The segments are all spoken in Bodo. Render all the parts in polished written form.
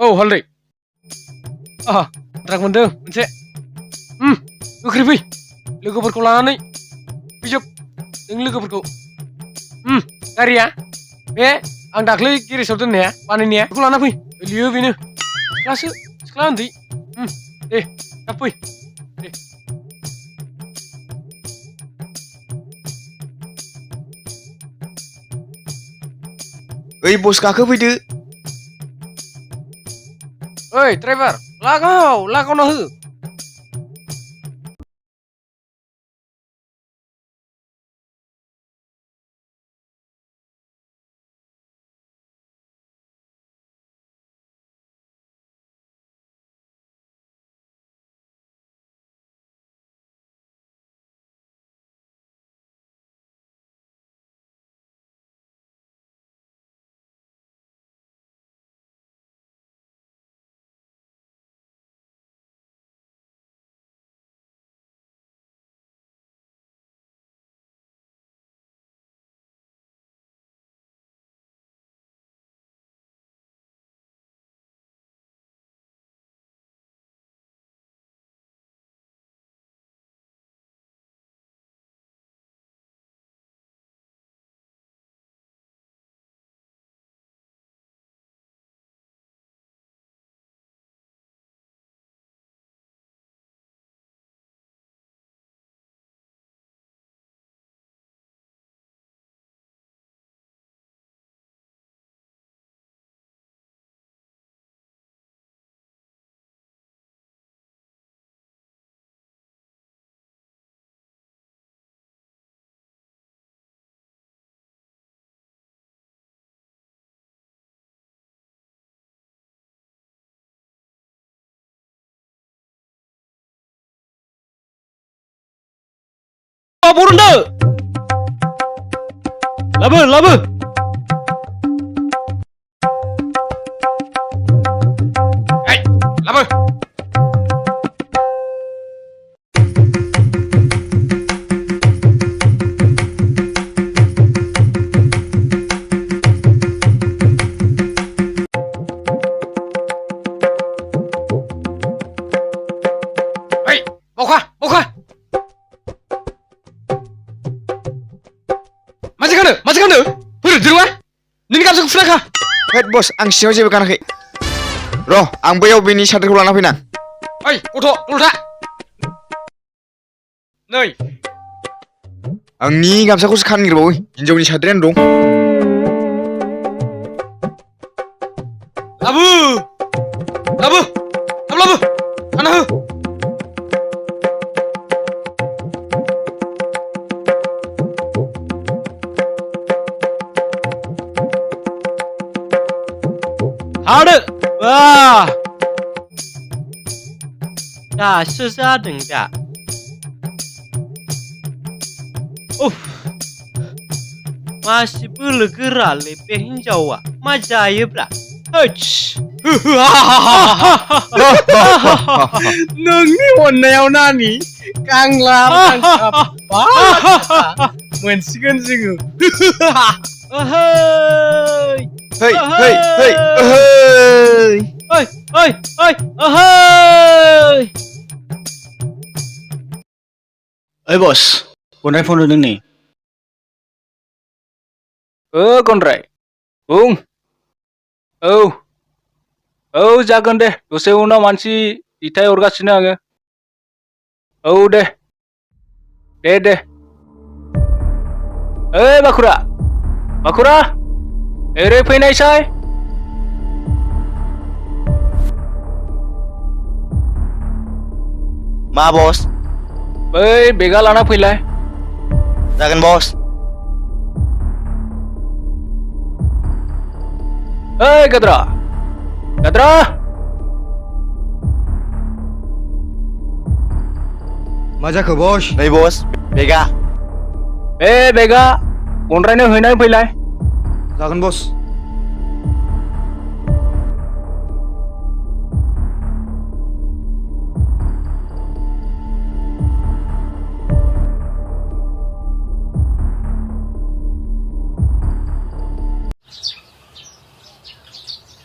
औ हालदै ट्राक मोनदों मोनसे गोख्रै फै लोगोफोरखौ लानानै फैजोब नों लोगोफोरखौ गारिया बे आं दाख्लै गेरेजाव दोननाया बानायनाया बेखौ लाना फै लियो बेनो सिख्ला उन्दै दे थाब फै दे ओइ बस गाखोफैदो। ओइ ड्राइभार लागावना हो। बरनदो लाबो लाबो बावखा मानसि गानो फैदो दिरुङा नोंनि गामसाखौ फुनाखा। हेड बस आं सिङाव जेबो गानाखै र' आं बैयाव बेनि साद्रिखौ लाना फैना। ओइ गथ' दलथा नै आंनि गामसाखौसो खानो नागिरबावो हिनजावनि साद्रियानो दं। लाबो थाब लाबो खाना हो। हादो दासो जादों दा मासि बोलो गोरालै बे हिनजावा मा जायोब्रा नोंनि अननायाव नानि गांलाब मोनसिगोन जोङो। ओइ बस गनराय फन हरदों नै। गनराय बुं। औ जागोन दे दसे उनाव मानसि दैथाय हरगासिनो आङो। औ दे ओइ बाखुरा ओरै फैनायसाय। मा बस? बै बेगा लाना फैलाय। जागोन बस। ओइ गाद्रा मा जाखो बस? नै बस बेगा। बे बेगा गनरायनो हैनानै फैलाय। जागोन बस।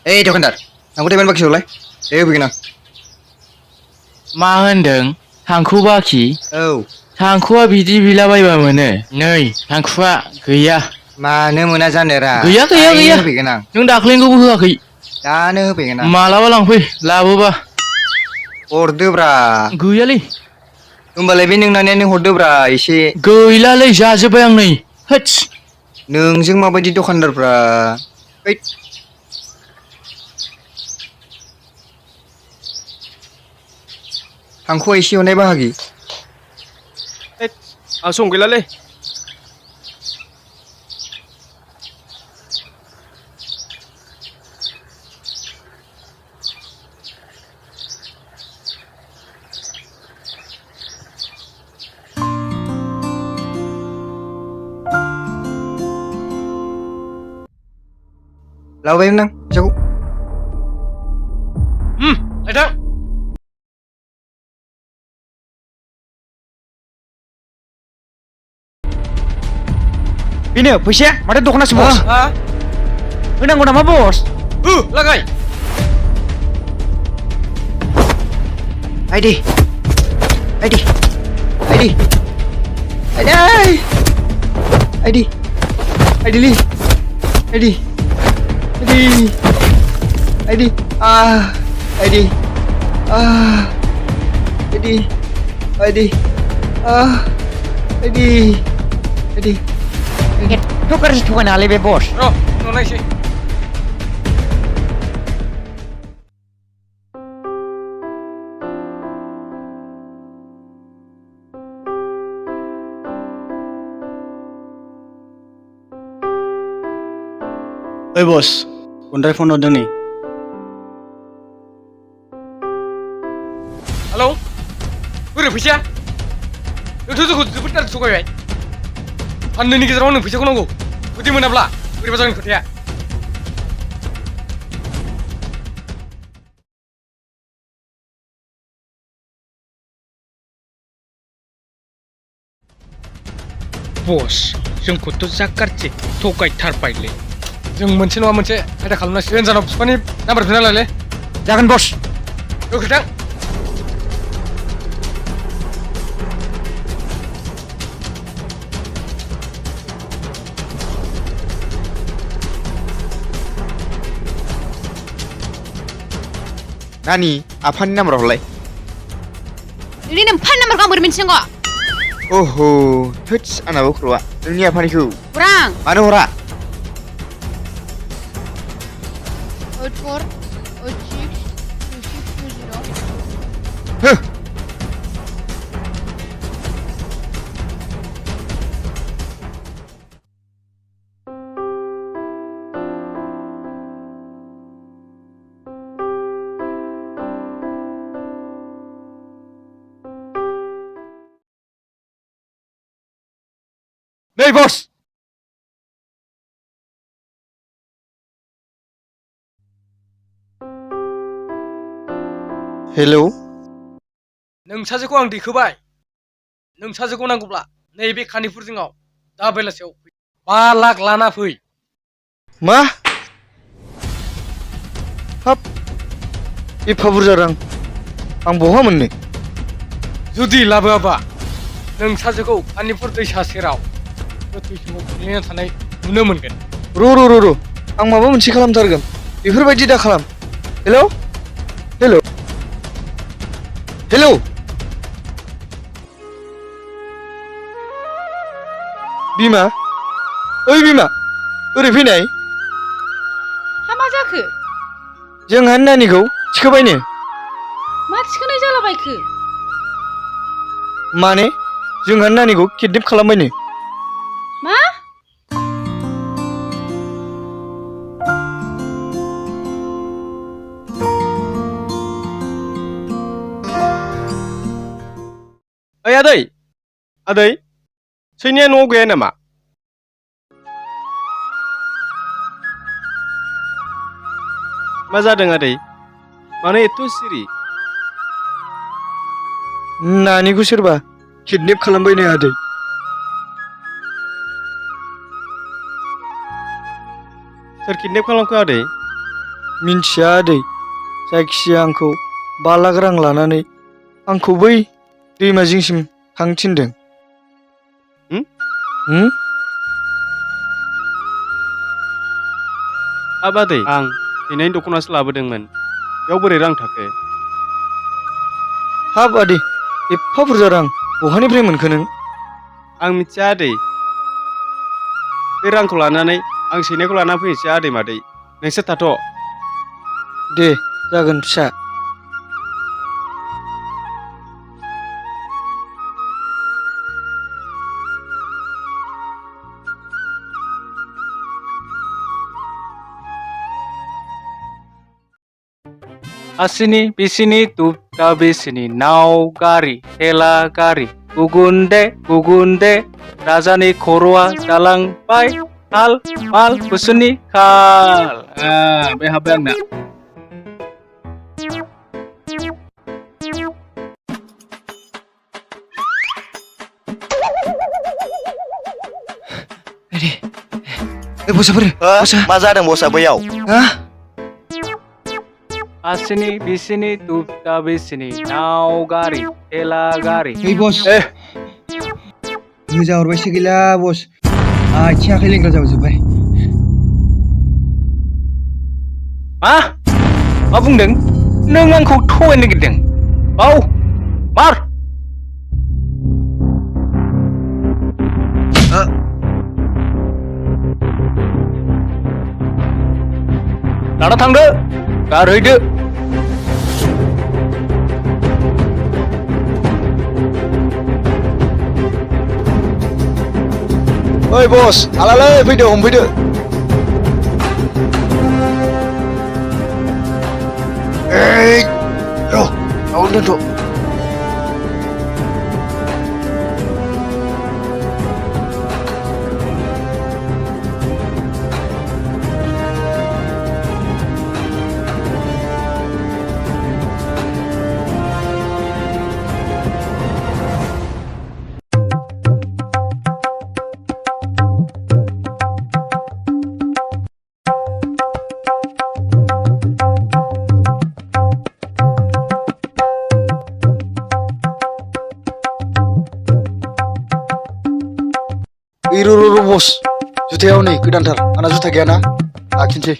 ओइ दखानदार आंखौ टाइम बाखियावलाय दे होफैगोन आं मा होनदों थांखु बाखि औ थांखुआ बिदि बिलाबायबा मोनो नै थांखुआ गैया मानो मोना जानो रा गैया गैया दायो गैया होफैगोन आं नों दाख्लैनिखौबो होआखै दानो होफैगोन आं मालाबा लांफै लाबोबा हरदोब्रा गैयालै होमबालाय बे नोंनानो हरदोब्रा एसे गैलालै जाजोब्बाय आं नै होत्स नोंजों माबायदि दखानदारफ्रा हैद थांखुआ एसे हरनाय बाहागि आं सम गैलालै लाबोबायमोन आं फैसाखौ लायथां बेनो फैसाया माथो दख'नासो बस हा होनांगौ नामा बस हो लागाय आइदि आइदि आइदि आइदि आइदि आइदिलै आइदि आइदि आइदि आइदि आइदि आइदि आइदि आइदि एथ' गाज्रि थगायनो हालै बे बस र' उनाव नायसै ओइ बस गनद्राय फन हरदों नै हेलौ बोरै फैसाया नोंथ' जोंखौ जोबोद गाज्रि थगायबाय साननैनि गेजेराव नों फैसाखौ नांगौ जुदि मोनाब्ला बोरैबा जागोन खोथाया बस जोंखौथ' जा गाज्रि थगायथारबायलै जों मोनसे नङा मोनसे आयदा खालामनांसिगोन जोंनाव बिफानि नाम्बार बिना लायलै जागोन बस खोथां नानि आफानि नाम्बार हरलाय नोंनि नोम्फानि नाम्बारखौ आं बोरै मिन्थिनांगौ ओह थोदस आंनाबो खर'आ नोंनि आफानिखौ उरां मानो हरा 84 86 2620 हो नै बस हेलौ नोंसाजोखौ आं दैखोबाय नोंसाजोखौ नांगौब्ला नैबे खानिफुर जिङाव दा बेलासियाव 5 लाख लाना फै मा हाब एफा बुरजा रां आं बहा मोननो जुदि लाबोआबा नोंसाजोखौ खानिफुर दैसा सेराव गोथै समाव गोग्लैना थानाय नुनो मोनगोन र' आं माबा मोनसे खालामथारगोन बेफोरबायदि दा खालाम हेलौ हेलौ हेलौ बिमा ओइ बिमा ओरै फैनाय हा मा जाखो जोंहानि नानिखौ थिखोबायनो मा थिखोनाय जालाबायखो माने जोंहानि नानिखौ किडनेप खालामबायनो मा ओइ आदै आदै सैनाया न'आव गैया नामा मा जादों आदै मानो एथ' सिरि नानिखौ सोरबा किडनेप खालामबायनो आदै सोर किडनेप खालामखो आदै मिन्थिया आदै जायखिजाया आंखौ 5 लाख रां लानानै आंखौ बै दैमा जिंसिम थांनो थिनदों। हाब आदै आं हैनायनि दख'नासो लाबोदोंमोन। बेयाव बोरै रां थाखो? हाब आदै, एफा बुरजा रां बहानिफ्राय मोनखो नों? आं मिथिया आदै। बे रांखौ लानानै आं सैनायखौ लाना फैनोसै आदै मादै। नोंसोर थाथ'। दे जागोन फिसा। Asini bisini tupta bisini नाव गारि थेला गारि गुगुन्डे राजानि खर'आ जालांबाय हाल माल गुसुनि खाल। बे हाब्बाय आंना। बसाफोर मा जादों बसा बैयाव? Asini bisini tupta bisini नाव गारि थेला गारि। बस मोजां हरबायसो गैला बस, आथिं आखाइ लेंग्रा जाबोजोब्बाय। मा बुंदों? नों आंखौ थगायनो नागिरदों? बाव मार। लाना थांदो, गारहैदो। ओइ बस, आलालै फैदो, हमफैदो। दोनथ'। बस, जुथायाव नै गोदानथार, आंना जुथा गैयाना, लाखिनोसै।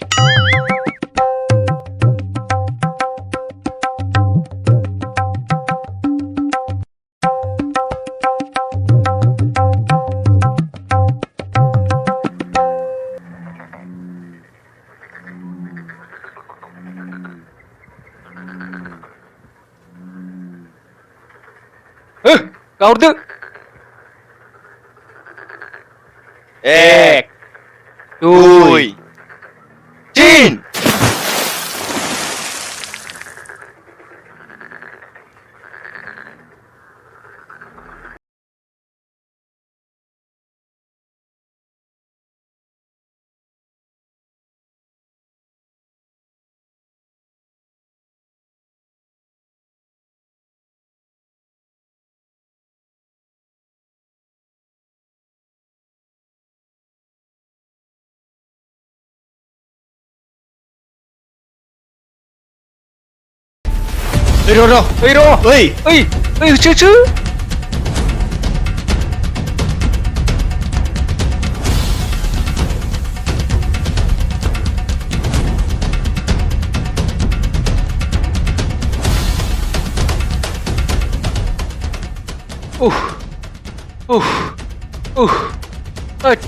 गाहरदो। 1, 2, 3.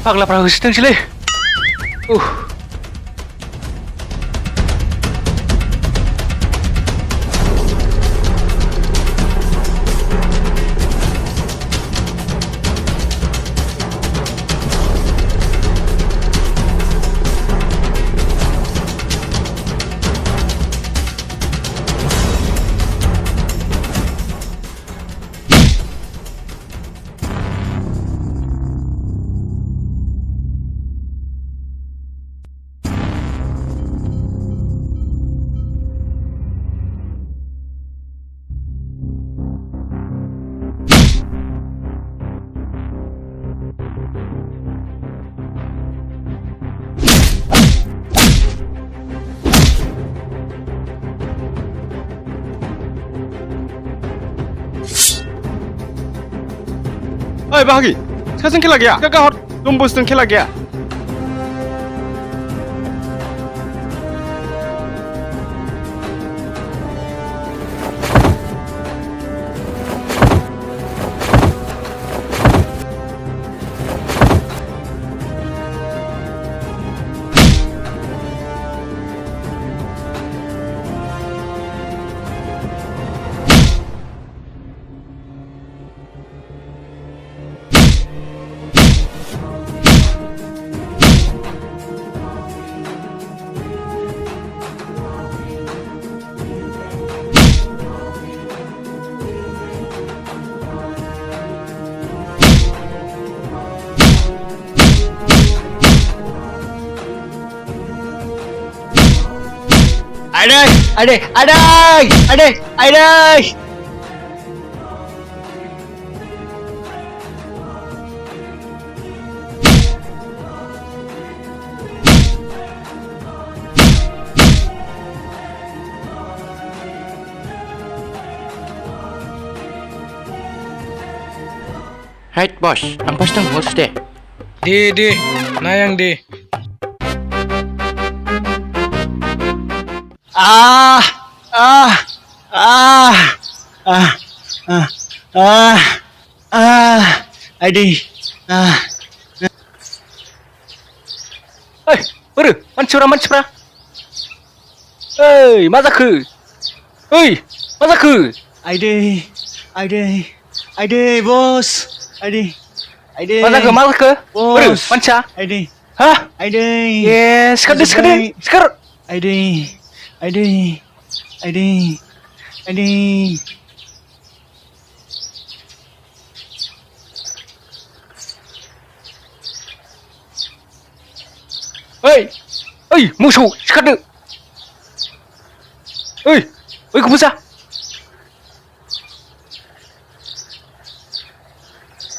फाग्लाफ्रा होसिथोंसैलै। ओइ बाहागि सिखाजों खेला गैया सिखा गाहर दम्बुसजों खेला गैया Adai. Right, bos. Ang pastang host deh. Deh, nayang deh. Adai. Hei, boru, मानसिफ्रा ओइ मा जाखो ओइ मा जाखो Adai, bos. Adai. मा जाखो बोरो मानसिया Adai. हा Adai. ए सिखार Adai. ओइ मोसौ सिखारदो ओइ खौबोजा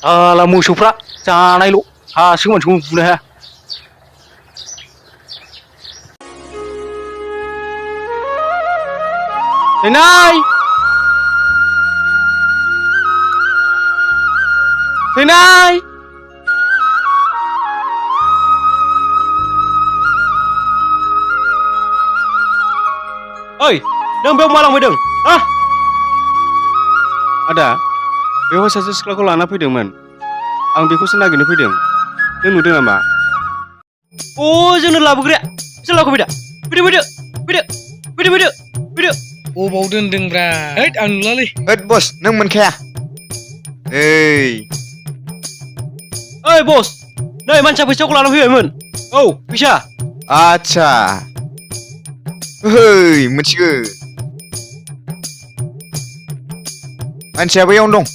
आला मोसौफ्रा जानायल' हारसिं मानसिखौ बुनो हाया थैनाय ओइ नों बेयाव मा लांफैदों हा आदा बेवहाय सासे सिख्लाखौ लाना फैदोंमोन आं बेखौसो नागिरनो फैदों नों नुदों नामा अ जोंनो लाबोग्राया सोर लाबोबाय दा फैदो अबाव दोनदोंब्रा हैद आं नुलालै होद बस नों मोनखाया ओइ बस नै मानसिया फैसाखौ लाना फैबायमोन औ फैसा आच्छा ओइ मोनसिगोन मानसिया बैयावनो दं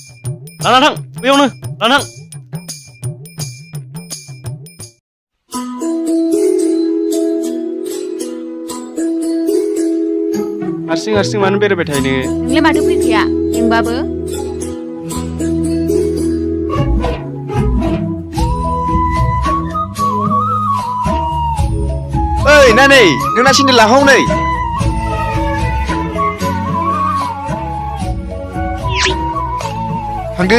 लाना थां बैयावनो लाना थां हारसिं मानो बेरायबाय थायो नोङो नोंलाय माथो फैखाया लिंबाबो ओइ नानै नोंना सेन्देल लाहावनै थांदो